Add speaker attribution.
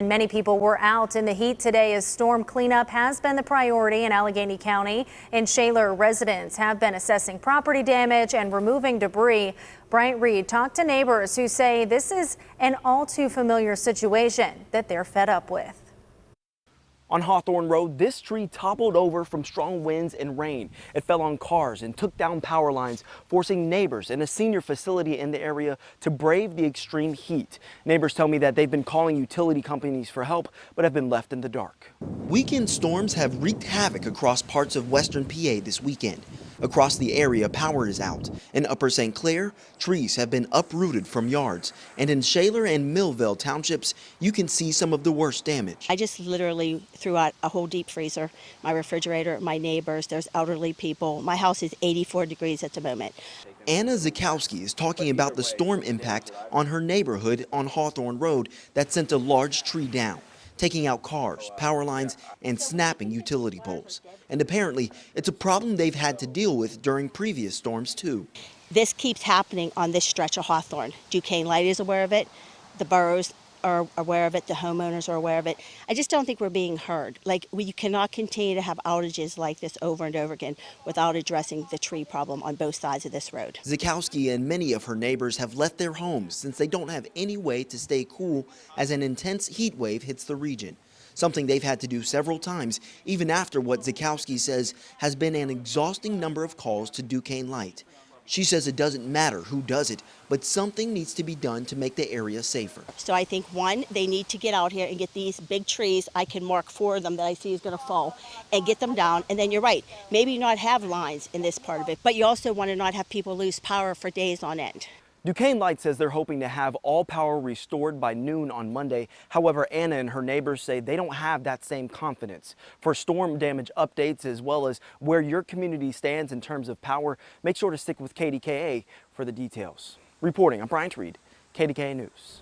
Speaker 1: Many people were out in the heat today as storm cleanup has been the priority in Allegheny County. In Shaler, residents have been assessing property damage and removing debris. Bryant Reed talked to neighbors who say this is an all too familiar situation that they're fed up with.
Speaker 2: On Hawthorne Road, this tree toppled over from strong winds and rain. It fell on cars and took down power lines, forcing neighbors in a senior facility in the area to brave the extreme heat. Neighbors tell me that they've been calling utility companies for help, but have been left in the dark.
Speaker 3: Weekend storms have wreaked havoc across parts of western PA this weekend. Across the area, power is out. In Upper St. Clair, trees have been uprooted from yards. And in Shaler and Millville townships, you can see some of the worst damage.
Speaker 4: I just literally threw out a whole deep freezer, my refrigerator, my neighbors, there's elderly people. My house is 84 degrees at the moment.
Speaker 3: Anna Zakowski is talking about the storm impact on her neighborhood on Hawthorne Road that sent a large tree down, taking out cars, power lines, and snapping utility poles. And apparently, it's a problem they've had to deal with during previous storms, too.
Speaker 4: This keeps happening on this stretch of Hawthorne. Duquesne Light is aware of it. The boroughs are aware of it. The homeowners are aware of it. I just don't think we're being heard. You cannot continue to have outages like this over and over again without addressing the tree problem on both sides of this road.
Speaker 3: Zakowski and many of her neighbors have left their homes since they don't have any way to stay cool as an intense heat wave hits the region. Something they've had to do several times, even after what Zakowski says has been an exhausting number of calls to Duquesne Light. She says it doesn't matter who does it, but something needs to be done to make the area safer.
Speaker 4: So I think, one, they need to get out here and get these big trees. I can mark 4 of them that I see is going to fall and get them down. And then you're right, maybe not have lines in this part of it, but you also want to not have people lose power for days on end.
Speaker 2: Duquesne Light says they're hoping to have all power restored by noon on Monday. However, Anna and her neighbors say they don't have that same confidence. For storm damage updates as well as where your community stands in terms of power, make sure to stick with KDKA for the details. Reporting, I'm Bryant Reed, KDKA News.